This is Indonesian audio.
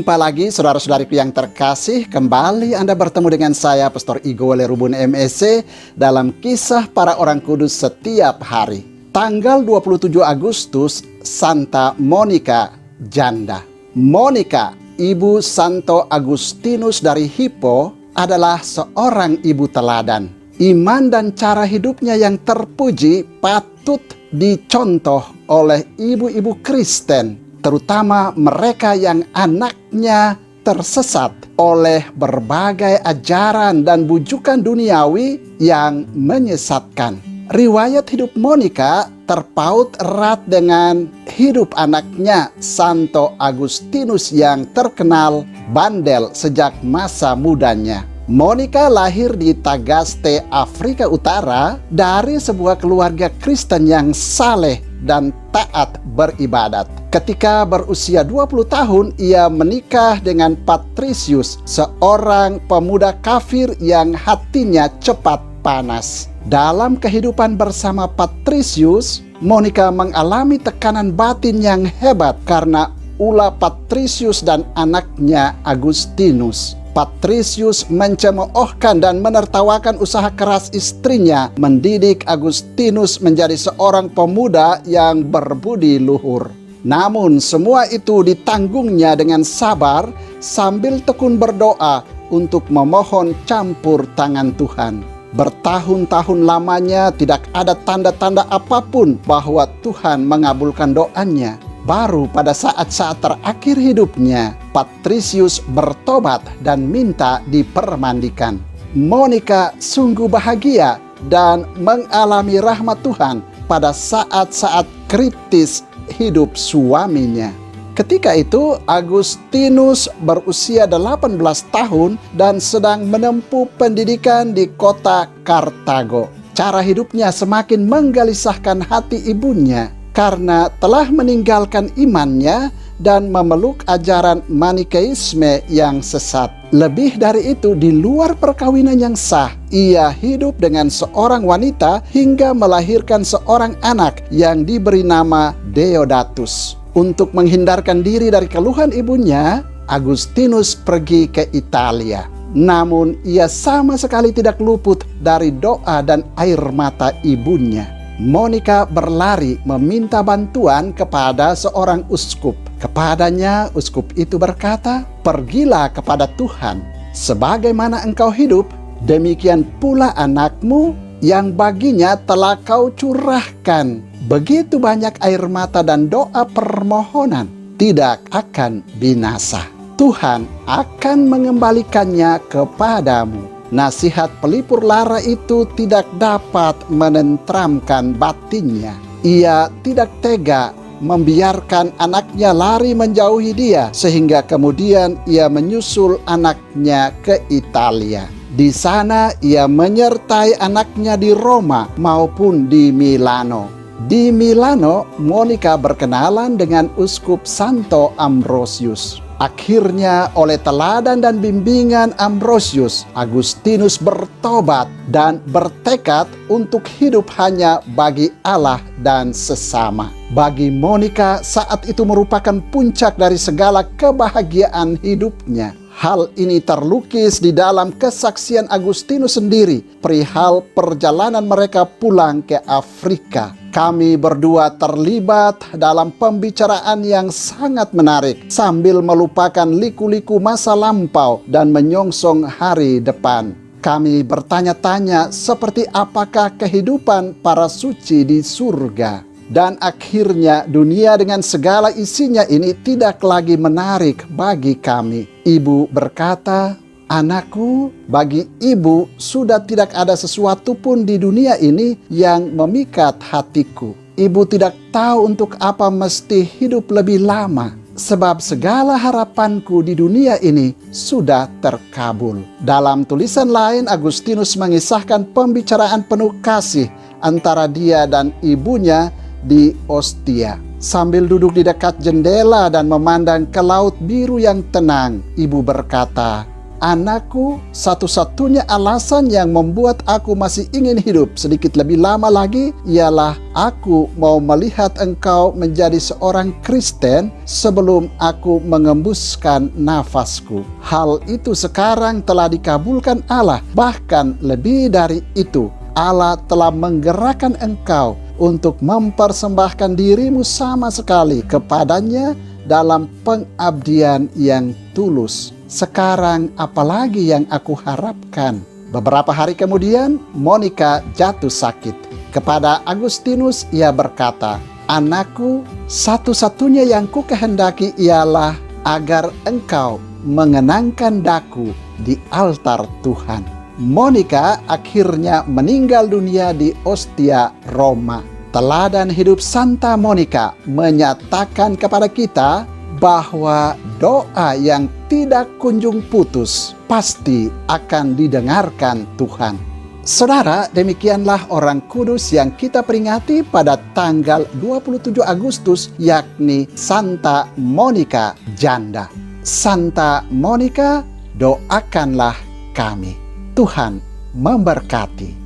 Jumpa lagi saudara-saudariku yang terkasih, kembali Anda bertemu dengan saya Pastor Igo Lerubun MEC dalam kisah para orang kudus setiap hari. Tanggal 27 Agustus, Santa Monica Janda. Monica, ibu Santo Agustinus dari Hippo, adalah seorang ibu teladan. Iman dan cara hidupnya yang terpuji patut dicontoh oleh ibu-ibu Kristen, terutama mereka yang anaknya tersesat oleh berbagai ajaran dan bujukan duniawi yang menyesatkan. Riwayat hidup Monica terpaut erat dengan hidup anaknya Santo Agustinus yang terkenal bandel sejak masa mudanya. Monica lahir di Tagaste, Afrika Utara dari sebuah keluarga Kristen yang saleh dan taat beribadat. Ketika berusia 20 tahun, ia menikah dengan Patricius, seorang pemuda kafir yang hatinya cepat panas. Dalam kehidupan bersama Patricius, Monica mengalami tekanan batin yang hebat karena ulah Patricius dan anaknya Agustinus. Patricius mencemoohkan dan menertawakan usaha keras istrinya mendidik Agustinus menjadi seorang pemuda yang berbudi luhur. Namun semua itu ditanggungnya dengan sabar sambil tekun berdoa untuk memohon campur tangan Tuhan. Bertahun-tahun lamanya tidak ada tanda-tanda apapun bahwa Tuhan mengabulkan doanya. Baru pada saat-saat terakhir hidupnya, Patricius bertobat dan minta dipermandikan. Monica sungguh bahagia dan mengalami rahmat Tuhan pada saat-saat kritis hidup suaminya. Ketika itu, Agustinus berusia 18 tahun dan sedang menempuh pendidikan di kota Kartago. Cara hidupnya semakin menggelisahkan hati ibunya karena telah meninggalkan imannya dan memeluk ajaran Manikeisme yang sesat. Lebih dari itu, di luar perkawinan yang sah, ia hidup dengan seorang wanita hingga melahirkan seorang anak yang diberi nama Deodatus. Untuk menghindarkan diri dari keluhan ibunya, Agustinus pergi ke Italia. Namun ia sama sekali tidak luput dari doa dan air mata ibunya. Monica berlari meminta bantuan kepada seorang uskup. Kepadanya uskup itu berkata, "Pergilah kepada Tuhan. Sebagaimana engkau hidup, demikian pula anakmu yang baginya telah kau curahkan begitu banyak air mata dan doa permohonan, tidak akan binasa. Tuhan akan mengembalikannya kepadamu." Nasihat pelipur lara itu tidak dapat menenteramkan batinnya. Ia tidak tega membiarkan anaknya lari menjauhi dia, sehingga kemudian ia menyusul anaknya ke Italia. Di sana ia menyertai anaknya di Roma maupun di Milano. Di Milano, Monica berkenalan dengan uskup Santo Ambrosius. Akhirnya oleh teladan dan bimbingan Ambrosius, Agustinus bertobat dan bertekad untuk hidup hanya bagi Allah dan sesama. Bagi Monica, saat itu merupakan puncak dari segala kebahagiaan hidupnya. Hal ini terlukis di dalam kesaksian Agustinus sendiri perihal perjalanan mereka pulang ke Afrika. Kami berdua terlibat dalam pembicaraan yang sangat menarik sambil melupakan liku-liku masa lampau dan menyongsong hari depan. Kami bertanya-tanya seperti apakah kehidupan para suci di surga. Dan akhirnya dunia dengan segala isinya ini tidak lagi menarik bagi kami. Ibu berkata, "Anakku, bagi ibu sudah tidak ada sesuatu pun di dunia ini yang memikat hatiku. Ibu tidak tahu untuk apa mesti hidup lebih lama, sebab segala harapanku di dunia ini sudah terkabul." Dalam tulisan lain, Agustinus mengisahkan pembicaraan penuh kasih antara dia dan ibunya di Ostia. Sambil duduk di dekat jendela dan memandang ke laut biru yang tenang, ibu berkata, Anakku, satu-satunya alasan yang membuat aku masih ingin hidup sedikit lebih lama lagi ialah aku mau melihat engkau menjadi seorang Kristen sebelum aku mengembuskan nafasku. Hal itu sekarang telah dikabulkan Allah. Bahkan lebih dari itu, Allah telah menggerakkan engkau untuk mempersembahkan dirimu sama sekali kepadanya dalam pengabdian yang tulus. Sekarang apalagi yang aku harapkan? Beberapa hari kemudian, Monica jatuh sakit. Kepada Agustinus ia berkata, "Anakku, satu-satunya yang kukehendaki ialah agar engkau mengenangkan daku di altar Tuhan." Monica akhirnya meninggal dunia di Ostia, Roma. Teladan hidup Santa Monica menyatakan kepada kita bahwa doa yang tidak kunjung putus pasti akan didengarkan Tuhan. Saudara, demikianlah orang kudus yang kita peringati pada tanggal 27 Agustus, yakni Santa Monica Janda. Santa Monica, doakanlah kami. Tuhan memberkati.